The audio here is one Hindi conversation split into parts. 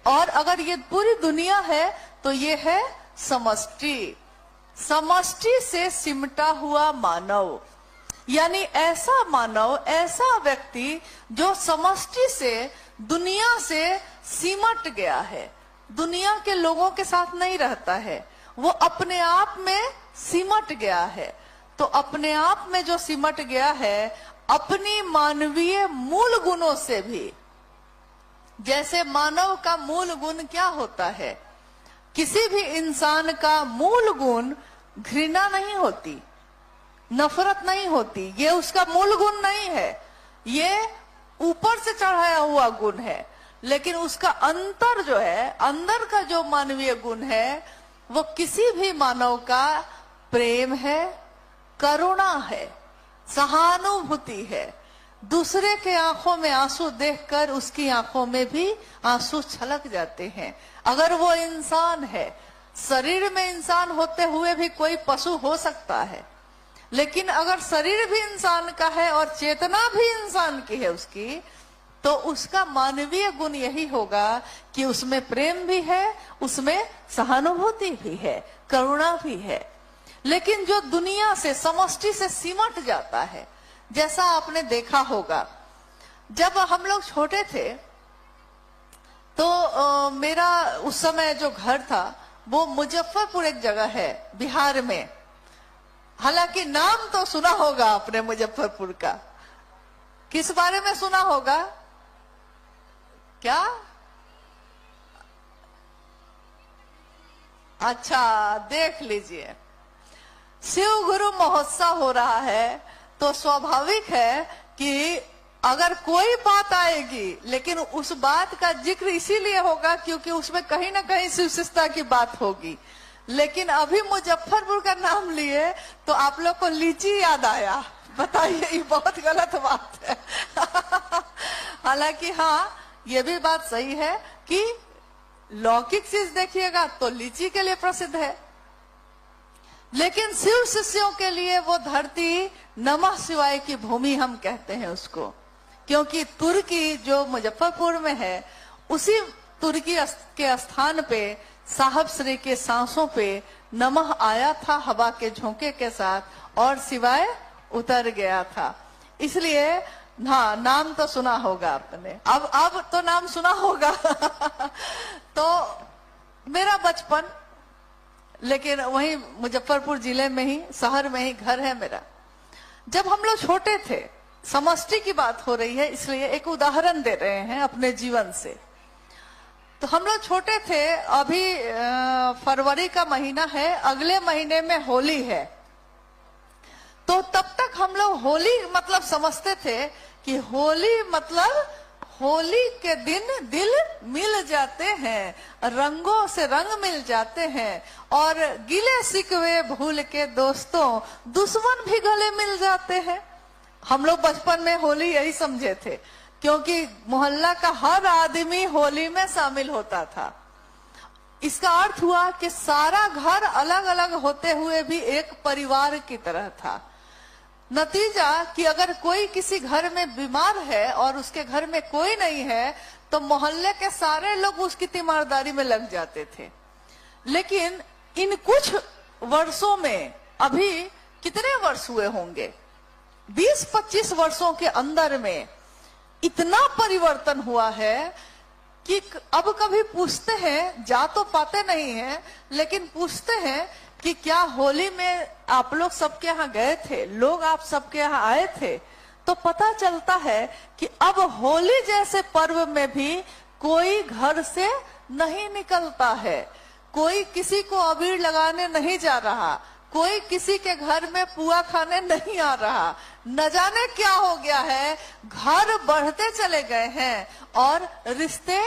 और अगर ये पूरी दुनिया है तो ये है समष्टि। समष्टि से सिमटा हुआ मानव, यानी ऐसा मानव, ऐसा व्यक्ति जो समष्टि से, दुनिया से सिमट गया है, दुनिया के लोगों के साथ नहीं रहता है, वो अपने आप में सिमट गया है। तो अपने आप में जो सिमट गया है, अपनी मानवीय मूल गुणों से भी, जैसे मानव का मूल गुण क्या होता है, किसी भी इंसान का मूल गुण घृणा नहीं होती, नफरत नहीं होती, ये उसका मूल गुण नहीं है, ये ऊपर से चढ़ाया हुआ गुण है। लेकिन उसका अंतर जो है, अंदर का जो मानवीय गुण है, वो किसी भी मानव का प्रेम है, करुणा है, सहानुभूति है। दूसरे के आंखों में आंसू देखकर उसकी आंखों में भी आंसू छलक जाते हैं। अगर वो इंसान है, शरीर में इंसान होते हुए भी कोई पशु हो सकता है, लेकिन अगर शरीर भी इंसान का है और चेतना भी इंसान की है उसकी, तो उसका मानवीय गुण यही होगा कि उसमें प्रेम भी है, उसमें सहानुभूति भी है, करुणा भी है। लेकिन जो दुनिया से, समष्टि से सिमट जाता है, जैसा आपने देखा होगा, जब हम लोग छोटे थे तो मेरा उस समय जो घर था वो मुजफ्फरपुर एक जगह है बिहार में। हालांकि नाम तो सुना होगा आपने मुजफ्फरपुर का, किस बारे में सुना होगा क्या? अच्छा, देख लीजिए, शिव गुरु महोत्सव हो रहा है, तो स्वाभाविक है कि अगर कोई बात आएगी, लेकिन उस बात का जिक्र इसीलिए होगा क्योंकि उसमें कहीं ना कहीं शिव शिष्टता की बात होगी। लेकिन अभी मुजफ्फरपुर का नाम लिए तो आप लोग को लीची याद आया। बताइए, ये बहुत गलत बात है। हालांकि हाँ, ये भी बात सही है कि लौकिक चीज देखिएगा तो लीची के लिए प्रसिद्ध है, लेकिन शिव शिष्यों के लिए वो धरती नमः शिवाय की भूमि हम कहते हैं उसको, क्योंकि तुर्की जो मुजफ्फरपुर में है, उसी तुर्की के स्थान पे साहब श्री के सांसों पे नमः आया था हवा के झोंके के साथ और शिवाय उतर गया था। इसलिए हाँ, नाम तो सुना होगा आपने, अब तो नाम सुना होगा। तो मेरा बचपन, लेकिन वहीं मुजफ्फरपुर जिले में ही, शहर में ही घर है मेरा। जब हम लोग छोटे थे, समष्टि की बात हो रही है इसलिए एक उदाहरण दे रहे हैं अपने जीवन से। तो हम लोग छोटे थे, अभी फरवरी का महीना है, अगले महीने में होली है, तो तब तक हम लोग होली मतलब समझते थे कि होली मतलब होली के दिन दिल मिल जाते हैं, रंगों से रंग मिल जाते हैं, और गिले शिकवे भूल के दोस्तों दुश्मन भी गले मिल जाते हैं। हम लोग बचपन में होली यही समझे थे, क्योंकि मोहल्ला का हर आदमी होली में शामिल होता था। इसका अर्थ हुआ कि सारा घर अलग अलग होते हुए भी एक परिवार की तरह था। नतीजा कि अगर कोई किसी घर में बीमार है और उसके घर में कोई नहीं है, तो मोहल्ले के सारे लोग उसकी तीमारदारी में लग जाते थे। लेकिन इन कुछ वर्षों में, अभी कितने वर्ष हुए होंगे, 20-25 वर्षों के अंदर में इतना परिवर्तन हुआ है कि अब कभी पूछते हैं, जा तो पाते नहीं हैं, लेकिन पूछते हैं कि क्या होली में आप लोग सबके यहाँ गए थे, लोग आप सबके यहाँ आए थे, तो पता चलता है कि अब होली जैसे पर्व में भी कोई घर से नहीं निकलता है, कोई किसी को अबीर लगाने नहीं जा रहा, कोई किसी के घर में पुआ खाने नहीं आ रहा। न जाने क्या हो गया है, घर बढ़ते चले गए हैं और रिश्ते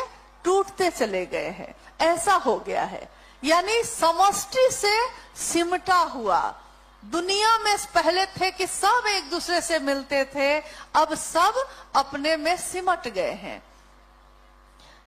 टूटते चले गए हैं, ऐसा हो गया है। यानी समष्टि से सिमटा हुआ, दुनिया में पहले थे कि सब एक दूसरे से मिलते थे, अब सब अपने में सिमट गए हैं।